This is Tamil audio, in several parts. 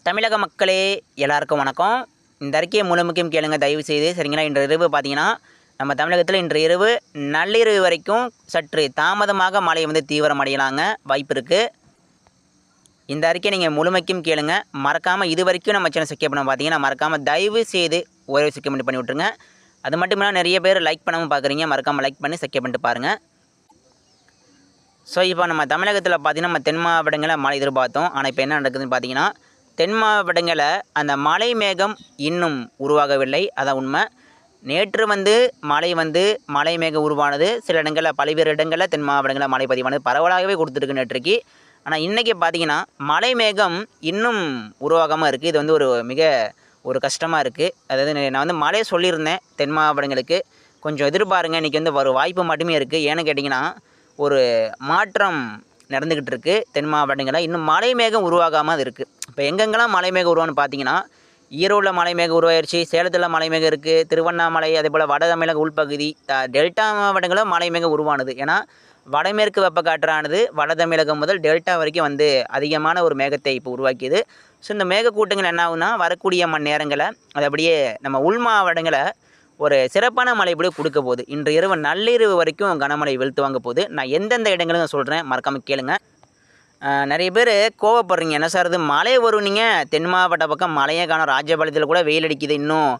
தமிழக மக்களே எல்லாருக்கும் வணக்கம். இந்த அறிக்கையை முழுமைக்கும் கேளுங்க தயவு செய்து, சரிங்களா? இன்று இரவு பார்த்தீங்கன்னா நம்ம தமிழகத்தில் இன்று இரவு நள்ளிரவு வரைக்கும் சற்று தாமதமாக மழை தீவிரமடையலாங்க வாய்ப்பு இருக்குது. இந்த அறிக்கையை நீங்கள் முழுமைக்கும் கேளுங்க. மறக்காமல் இது வரைக்கும் நம்ம சேனல் சப்ஸ்கிரைப் பண்ண பார்த்தீங்கன்னா மறக்காமல் தயவு செய்து ஒரே சப்ஸ்கிரைப் பண்ணி விட்ருங்க. அது மட்டும் இல்லாமல் நிறைய பேர் லைக் பண்ணாமல் பார்க்குறீங்க, மறக்காமல் லைக் பண்ணி சப்ஸ்கிரைப் பண்ணிட்டு பாருங்கள். ஸோ இப்போ நம்ம தமிழகத்தில் பார்த்தீங்கன்னா நம்ம தென் மாவட்டங்களில் மழை எதிர்பார்த்தோம். ஆனால் இப்போ என்ன நடக்குதுன்னு பார்த்தீங்கன்னா தென் மாவட்டங்களில் அந்த மழை மேகம் இன்னும் உருவாகவில்லை. அதான் உண்மை. நேற்று மழை மேகம் உருவானது. சில இடங்களில் பல்வேறு இடங்களில் தென் மாவட்டங்களில் மழை பதிவானது பரவலாகவே கொடுத்துருக்கு நேற்றுக்கு. ஆனால் இன்றைக்கி பார்த்தீங்கன்னா மழை மேகம் இன்னும் உருவாகாமல் இருக்குது. இது ஒரு கஷ்டமாக இருக்குது. அதாவது நான் மழையை சொல்லியிருந்தேன் தென் மாவட்டங்களுக்கு கொஞ்சம் எதிர்பாருங்க. இன்றைக்கி ஒரு வாய்ப்பு மட்டுமே இருக்குது. ஏன்னு கேட்டிங்கன்னா ஒரு மாற்றம் நடந்துக்கிட்டு இருக்குது தென் மாவட்டங்களில். இன்னும் மழை மேகம் உருவாகாமல் இருக்குது. இப்போ எங்கெங்கெல்லாம் மழை மேகம் உருவான்னு பார்த்தீங்கன்னா ஈரோடில் மழை மேகம் உருவாயிருச்சு, சேலத்தில் மழை மேகம் இருக்குது, திருவண்ணாமலை, அதே போல் வட தமிழக உள்பகுதி டெல்டா மாவட்டங்களில் மழை மேகம் உருவானது. ஏன்னா வடமேற்கு வெப்பக்காற்றானது வட தமிழகம் முதல் டெல்டா வரைக்கும் அதிகமான ஒரு மேகத்தை இப்போ உருவாக்கியது. ஸோ இந்த மேகக்கூட்டங்கள் என்ன ஆகுனா வரக்கூடிய மணி நேரங்களை அது அப்படியே நம்ம உள் மாவட்டங்களை ஒரு சிறப்பான மழை இப்படி கொடுக்க போகுது. இன்று இரவு நள்ளிரவு வரைக்கும் கனமழை வெளுத்து வாங்க போகுது. நான் எந்தெந்த இடங்களும் சொல்கிறேன், மறக்காமல் கேளுங்க. நிறைய பேர் கோவப்படுறீங்க, என்ன சார் இது மழை வரும், நீங்கள் தென் மாவட்ட பக்கம் மழையே காணும், ராஜபாளையத்தில் கூட வெயில் அடிக்குது, இன்னும்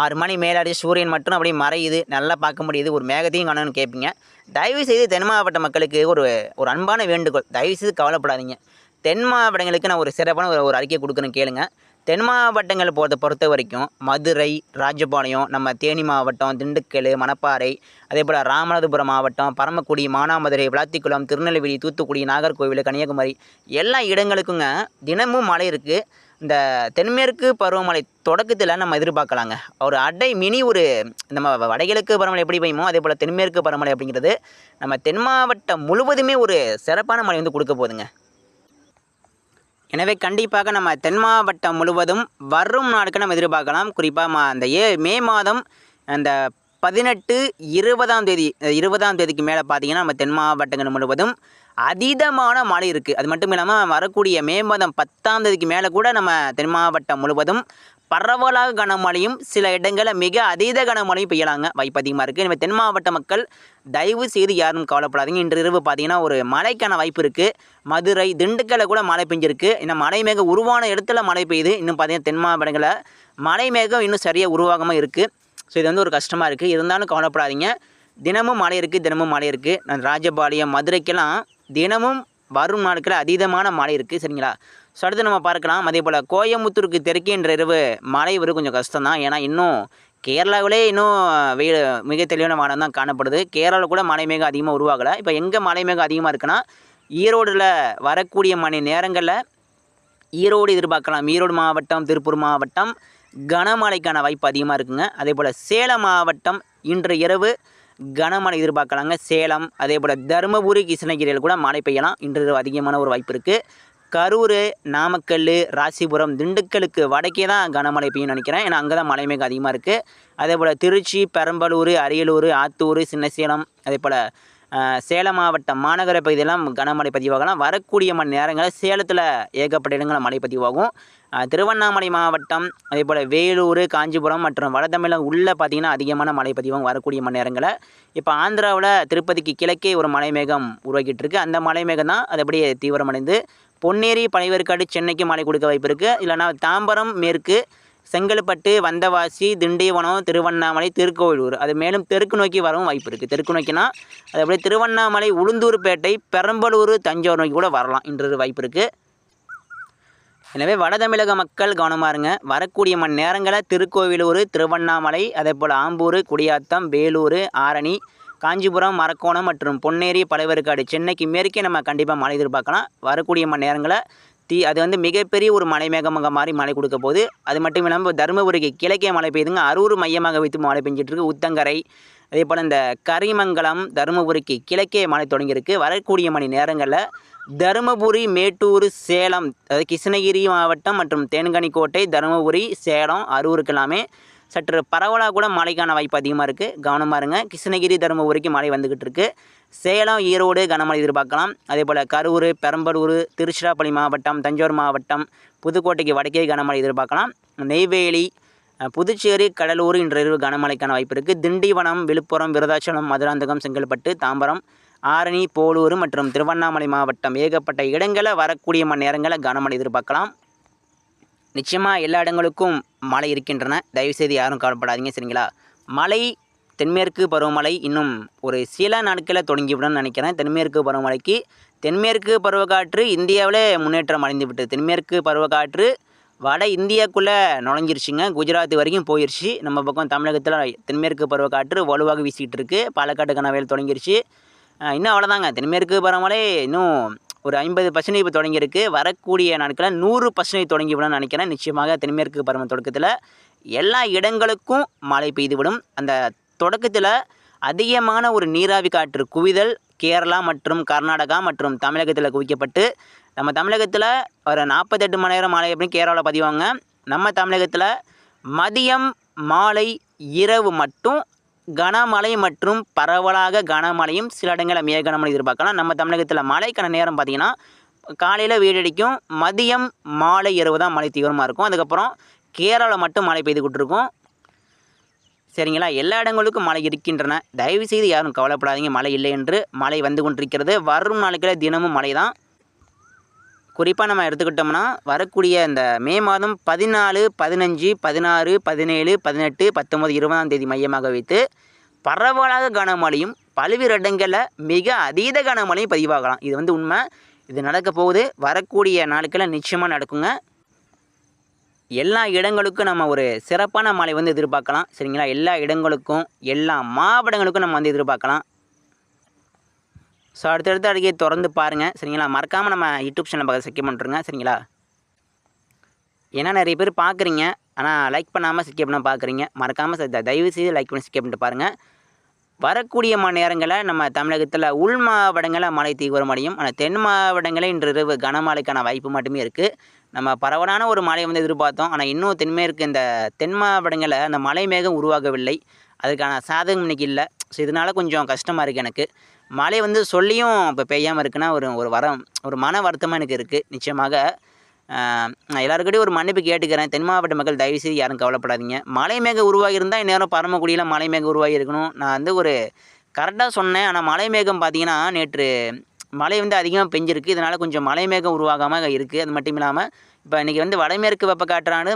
6 மணி மேலாடி சூரியன் மட்டும் அப்படியே மறையுது, நல்லா பார்க்க முடியுது, ஒரு மேகத்தையும் காணும்னு கேட்பீங்க. தயவுசெய்து தென் மாவட்ட மக்களுக்கு ஒரு அன்பான வேண்டுகோள், தயவுசெய்து கவலைப்படாதீங்க. தென் மாவட்டங்களுக்கு நான் ஒரு சிறப்பான ஒரு அறிக்கை கொடுக்குறேன்னு கேளுங்க. தென் மாவட்டங்கள் பொறுத்த வரைக்கும் மதுரை, ராஜபாளையம், நம்ம தேனி மாவட்டம், திண்டுக்கல், மணப்பாறை, அதே போல் ராமநாதபுரம் மாவட்டம், பரமக்குடி, மானாமதுரை, விளாத்திக்குளம், திருநெல்வேலி, தூத்துக்குடி, நாகர்கோவில், கன்னியாகுமரி எல்லா இடங்களுக்குங்க தினமும் மழை இருக்குது. இந்த தென்மேற்கு பருவமழை தொடக்கத்தில் நம்ம எதிர்பார்க்கலாங்க. ஒரு நம்ம வடகிழக்கு பருவமழை எப்படி பெய்யுமோ அதே போல் தென்மேற்கு பருவமழை அப்படிங்கிறது நம்ம தென் மாவட்டம் முழுவதுமே ஒரு சிறப்பான மழை கொடுக்க போகுதுங்க. எனவே கண்டிப்பாக நம்ம தென் மாவட்டம் முழுவதும் வரும் நாட்கள் நம்ம எதிர்பார்க்கலாம். குறிப்பாக அந்த மே மாதம் அந்த 18, 20ஆம் தேதிக்கு மேலே பார்த்தீங்கன்னா நம்ம தென் மாவட்டங்கள் முழுவதும் அதீதமான மழை இருக்குது. அது மட்டும் இல்லாமல் வரக்கூடிய மே மாதம் 10ஆம் தேதிக்கு மேலே கூட நம்ம தென் மாவட்டம் முழுவதும் பரவலாக கனமழையும் சில இடங்களில் மிக அதீத கனமழையும் பெய்யலாங்க வாய்ப்பு அதிகமாக இருக்குது. எனவே தென் மாவட்ட மக்கள் தயவு செய்து யாரும் கவலைப்படாதீங்க. இன்று இரவு பார்த்தீங்கன்னா ஒரு மழைக்கான வாய்ப்பு இருக்குது. மதுரை, திண்டுக்கல்ல கூட மழை பெஞ்சிருக்கு. இன்னும் மழை மேகம் உருவான இடத்துல மழை பெய்யுது. இன்னும் பார்த்தீங்கன்னா தென் மாவட்டங்களில் மழை மேகம் இன்னும் சரியாக உருவாகாமல் இருக்குது. ஸோ இது ஒரு கஷ்டமாக இருக்குது. இருந்தாலும் கவலைப்படாதீங்க. தினமும் மழை இருக்குது. நான் ராஜபாளையம், மதுரைக்கெல்லாம் தினமும் வரும் நாட்களில் அதீதமான மழை இருக்குது, சரிங்களா? ஸோ அடுத்து நம்ம பார்க்கலாம். அதே போல் கோயம்புத்தூருக்கு தெற்கே இன்று இரவு மழை கொஞ்சம் கஷ்டம் தான். ஏன்னா இன்னும் கேரளாவிலே இன்னும் வெயில் மிக தெளிவான வானம் தான் காணப்படுது. கேரளாவில் கூட மழை மேகம் அதிகமாக உருவாகலை. இப்போ எங்கே மழை மேகம் அதிகமாக இருக்குன்னா ஈரோடில் வரக்கூடிய மணி நேரங்களில் ஈரோடு எதிர்பார்க்கலாம். ஈரோடு மாவட்டம், திருப்பூர் மாவட்டம் கனமழைக்கான வாய்ப்பு அதிகமாக இருக்குங்க. அதே போல் சேலம் மாவட்டம் இன்று இரவு கனமழை எதிர்பார்க்கலாங்க. சேலம், அதே போல் தருமபுரி, கிருஷ்ணகிரியில் கூட மழை பெய்யலாம். இன்று இரவு அதிகமான ஒரு வாய்ப்பு இருக்குது. கரூர், நாமக்கல், ராசிபுரம், திண்டுக்கலுக்கு வடக்கே தான் கனமழை பெய்யும்னு நினைக்கிறேன். ஏன்னா அங்கே தான் மழை மேகம் அதிகமாக இருக்குது. அதே போல் திருச்சி, பெரம்பலூர், அரியலூர், ஆத்தூர், சின்னசேலம், அதே போல் சேலம் மாவட்டம் மாநகர பகுதியெல்லாம் கனமழை பதிவாகலாம். வரக்கூடிய மணி நேரங்களில் சேலத்தில் ஏகப்பட்ட இடங்களில் மழை பதிவாகும். திருவண்ணாமலை மாவட்டம், அதே போல் வேலூர், காஞ்சிபுரம் மற்றும் வட தமிழகம் உள்ளே பார்த்திங்கன்னா அதிகமான மழை பதிவாகும் வரக்கூடிய மணி நேரங்களில். இப்போ ஆந்திராவில் திருப்பதிக்கு கிழக்கே ஒரு மழை மேகம் உருவாக்கிட்டு இருக்குது. அந்த மழை மேகம் தான் அது அப்படியே தீவிரமடைந்து பொன்னேரி, பனைவேற்காடு, சென்னைக்கு மழை கொடுக்க வாய்ப்பு இருக்குது. இல்லைனா தாம்பரம் மேற்கு, செங்கல்பட்டு, வந்தவாசி, திண்டிவனம், திருவண்ணாமலை, திருக்கோவிலூர் அது மேலும் தெற்கு நோக்கி வரவும் வாய்ப்பு இருக்குது. தெற்கு நோக்கினா அது அப்படியே திருவண்ணாமலை, உளுந்தூர்பேட்டை, பெரம்பலூர், தஞ்சாவூர் நோக்கி கூட வரலாம் இன்று வாய்ப்பு இருக்குது. எனவே வட தமிழக மக்கள் கவனமாக இருங்க. வரக்கூடிய மணி நேரங்களில் திருக்கோவிலூர், திருவண்ணாமலை, அதே போல் ஆம்பூர், குடியாத்தம், வேலூர், ஆரணி, காஞ்சிபுரம், மரக்கோணம் மற்றும் பொன்னேரி, பழையவேற்காடு, சென்னைக்கு மேற்கே நம்ம கண்டிப்பாக மழை எதிர்பார்க்கலாம். வரக்கூடிய மணி நேரங்களில் அது மிகப்பெரிய ஒரு மழை மேகமாக மாறி மழை கொடுக்க போகுது. அது மட்டும் இல்லாமல் தருமபுரிக்கு கிழக்கே மழை பெய்யுதுங்க. அரூர் மையமாக வைத்து மழை பெஞ்சிட்ருக்கு. உத்தங்கரை, அதே போல் இந்த கரிமங்கலம், தருமபுரிக்கு கிழக்கே மழை தொடங்கியிருக்கு. வரக்கூடிய மணி நேரங்களில் தருமபுரி, மேட்டூர், சேலம், அதாவது கிருஷ்ணகிரி மாவட்டம் மற்றும் தேன்கனிக்கோட்டை, தருமபுரி, சேலம், அரூருக்கு எல்லாமே சற்று பரவலாக கூட மழைக்கான வாய்ப்பு அதிகமாக இருக்குது. கவனமாக இருங்க. கிருஷ்ணகிரி, தருமபுரிக்கு மழை வந்துக்கிட்டு இருக்குது. சேலம், ஈரோடு கனமழை எதிர்பார்க்கலாம். அதேபோல் கரூர், பெரம்பலூர், திருச்சிராப்பள்ளி மாவட்டம், தஞ்சாவூர் மாவட்டம், புதுக்கோட்டைக்கு வடக்கே கனமழை எதிர்பார்க்கலாம். நெய்வேலி, புதுச்சேரி, கடலூர் இன்றிரவு கனமழைக்கான வாய்ப்பு இருக்குது. திண்டிவனம், விழுப்புரம், விருதாச்சலம், மதுராந்தகம், செங்கல்பட்டு, தாம்பரம், ஆரணி, போலூர் மற்றும் திருவண்ணாமலை மாவட்டம் ஏகப்பட்ட இடங்களில் வரக்கூடிய மணி நேரங்களில் கனமழை எதிர்பார்க்கலாம். நிச்சயமாக எல்லா இடங்களுக்கும் மழை இருக்கின்றன. தயவுசெய்து யாரும் கவலைப்படாதீங்க, சரிங்களா? மழை தென்மேற்கு பருவமழை இன்னும் ஒரு சில நாட்களில் தொடங்கிவிடும்னு நினைக்கிறேன். தென்மேற்கு பருவமழைக்கு தென்மேற்கு பருவக்காற்று இந்தியாவில் முன்னேற்றம் அடைந்து விட்டது. தென்மேற்கு பருவக்காற்று வட இந்தியாவுக்குள்ளே நுழைஞ்சிருச்சுங்க. குஜராத் வரைக்கும் போயிடுச்சு. நம்ம பக்கம் தமிழகத்தில் தென்மேற்கு பருவக்காற்று வலுவாக வீசிக்கிட்டு இருக்குது. பாலக்காடு கனவேல் தொடங்கிருச்சு. இன்னும் அவ்வளோதாங்க. தென்மேற்கு பருவமழை இன்னும் ஒரு 50% இப்போ தொடங்கியிருக்கு. வரக்கூடிய நாட்களில் 100% தொடங்கிவிடும்னு நினைக்கிறேன். நிச்சயமாக தென்மேற்கு பருவ தொடக்கத்தில் எல்லா இடங்களுக்கும் மழை பெய்துவிடும். அந்த தொடக்கத்தில் அதிகமான ஒரு நீராவி காற்று குவிதல் கேரளா மற்றும் கர்நாடகா மற்றும் தமிழகத்தில் குவிக்கப்பட்டு நம்ம தமிழகத்தில் ஒரு 48 மணி நேரம் மழை அப்படின்னு கேரளாவில் பதிவாங்க. நம்ம தமிழகத்தில் மதியம், மாலை, இரவு மட்டும் கனமழை மற்றும் பரவலாக கனமழையும் சில இடங்களில் மிக கனமழை எதிர்பார்க்கலாம். நம்ம தமிழகத்தில் மழைக்கான நேரம் பார்த்திங்கன்னா காலையில் வெயிலடிக்கும், மதியம், மாலை, இரவு தான் மழை தீவிரமாக இருக்கும். அதுக்கப்புறம் கேரளாவில் மட்டும் மழை பெய்துக்கிட்டு இருக்கும், சரிங்களா? எல்லா இடங்களுக்கும் மழை இருக்கின்றன. தயவுசெய்து யாரும் கவலைப்படாதீங்க, மழை இல்லை என்று. மழை வந்து கொண்டிருக்கிறது. வரும் நாட்களில் தினமும் மழை தான். குறிப்பாக நம்ம எடுத்துக்கிட்டோம்னா வரக்கூடிய இந்த மே மாதம் 14, 15, 16, 17, 18, 19, 20ஆம் தேதி மையமாக வைத்து பரவலாக கனமழையும் பல்வேறு இடங்களில் மிக அதீத கனமழையும் பதிவாகலாம். இது வந்து உண்மை. இது நடக்க போகுது. வரக்கூடிய நாட்களில் நிச்சயமாக நடக்குங்க. எல்லா இடங்களுக்கும் நம்ம ஒரு சிறப்பான மழை வந்து எதிர்பார்க்கலாம், சரிங்களா? எல்லா இடங்களுக்கும் எல்லா மாவட்டங்களுக்கும் நம்ம வந்து எதிர்பார்க்கலாம். ஸோ அடுத்தடுத்து அடிக்கடி திறந்து பாருங்கள், சரிங்களா? மறக்காமல் நம்ம யூடியூப் சேனல் பக்கத்தில் சப்ஸ்கிரைப் பண்ணுறேங்க, சரிங்களா? ஏன்னா நிறைய பேர் பார்க்குறீங்க, ஆனால் லைக் பண்ணாமல் சப்ஸ்கிரைப் பண்ண பார்க்குறீங்க. மறக்காமல் தயவு செய்து லைக் பண்ணி சப்ஸ்கிரைப் பண்ணிட்டு பாருங்கள். வரக்கூடிய மணி நேரங்களில் நம்ம தமிழகத்தில் உள் மாவட்டங்களில் மழை தீவிரமடையும். ஆனால் தென் மாவட்டங்களில் இன்றிரவு கனமழைக்கான வாய்ப்பு மட்டுமே இருக்குது. நம்ம பரவலான ஒரு மழை வந்து எதிர்பார்த்தோம். ஆனால் இன்னும் தென்மேற்கு இந்த தென் மாவட்டங்களில் அந்த மழை மேகம் உருவாகவில்லை. அதுக்கான சாதகம் இன்றைக்கி இல்லை. ஸோ இதனால் கொஞ்சம் கஷ்டமாக இருக்குது எனக்கு. மழை வந்து சொல்லியும் இப்போ பெய்யாமல் இருக்குன்னா ஒரு மன வருத்தமாக எனக்கு இருக்குது. நிச்சயமாக நான் எல்லாருக்கிட்டையும் ஒரு மன்னிப்பு கேட்டுக்கிறேன். தென் மாவட்ட மக்கள் தயவுசெய்து யாரும் கவலைப்படாதீங்க. மழை மேகம் உருவாகி இருந்தால் இந்நேரம் பரமக்குடியில் மழை மேகம் உருவாகி இருக்கணும். நான் வந்து ஒரு கரெக்டாக சொன்னேன். ஆனால் மழை மேகம் பார்த்திங்கன்னா நேற்று மழை வந்து அதிகமாக பெஞ்சிருக்கு. இதனால் கொஞ்சம் மழை மேகம் உருவாகாமல் இருக்குது. அது மட்டும் இல்லாமல் இப்போ இன்றைக்கி வந்து வடமேற்கு வெப்பக்காற்றானது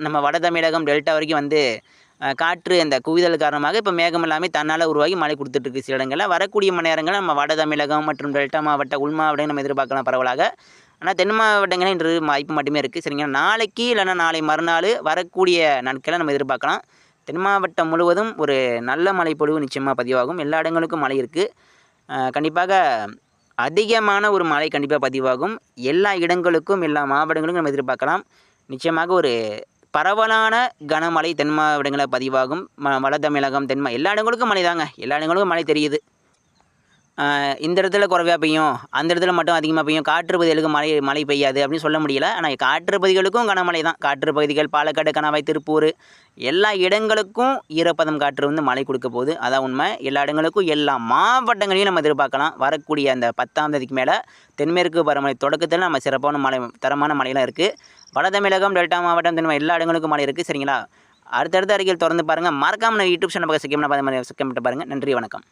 நம்ம வட தமிழகம் டெல்டா வரைக்கும் வந்து காற்று அந்த குவிதல் காரணமாக இப்போ மேகம் எல்லாமே தன்னால் உருவாகி மழை கொடுத்துட்ருக்கு. சில இடங்களில் வரக்கூடிய மணி நேரங்களில் நம்ம வட தமிழகம் மற்றும் டெல்டா மாவட்ட உள் மாவட்டங்கள் நம்ம எதிர்பார்க்கலாம் பரவலாக. ஆனால் தென் மாவட்டங்களில் இன்று வாய்ப்பு மட்டுமே இருக்குது, சரிங்களா? நாளைக்கு இல்லைன்னா நாளை மறுநாள் வரக்கூடிய நாட்களை நம்ம எதிர்பார்க்கலாம். தென் மாவட்டம் முழுவதும் ஒரு நல்ல மழை பொழிவு நிச்சயமாக பதிவாகும். எல்லா இடங்களுக்கும் மழை இருக்குது. கண்டிப்பாக அதிகமான ஒரு மழை கண்டிப்பாக பதிவாகும். எல்லா இடங்களுக்கும் எல்லா மாவட்டங்களுக்கும் நம்ம எதிர்பார்க்கலாம். நிச்சயமாக ஒரு பரவலான கனமழை தென் மாவட்டங்களில் பதிவாகும். வட தமிழகம், எல்லா இடங்களுக்கும் மழை தாங்க. எல்லா இடங்களுக்கும் மழை தெரியுது. இந்த இடத்துல குறைவாக பெய்யும், அந்த இடத்துல மட்டும் அதிகமாக பெய்யும், காற்று பகுதிகளுக்கு மழை பெய்யாது அப்படின்னு சொல்ல முடியல. ஆனால் காற்று பகுதிகளுக்கும் கனமழை தான். காற்று பகுதிகள் பாலக்காடு, கணவாய், திருப்பூர் எல்லா இடங்களுக்கும் ஈரப்பதம் காற்று வந்து மழை கொடுக்க போகுது. அதான் உண்மை. எல்லா இடங்களுக்கும் எல்லா மாவட்டங்களையும் நம்ம எதிர்பார்க்கலாம். வரக்கூடிய அந்த 10ஆம் தேதிக்கு மேலே தென்மேற்கு பருவமழை தொடக்கத்தில் நம்ம சிறப்பான மழை, தரமான மழையெல்லாம் இருக்குது. வட தமிழகம், டெல்டா மாவட்டம், எல்லா இடங்களுக்கும் மழை இருக்குது, சரிங்களா? அடுத்தடுத்த அறிக்கையில் திறந்து பாருங்கள். மறக்காமல் யூடியூப் சேனல் பக்கம் சப்ஸ்கிரைப் பண்ண பாருங்கள். நன்றி, வணக்கம்.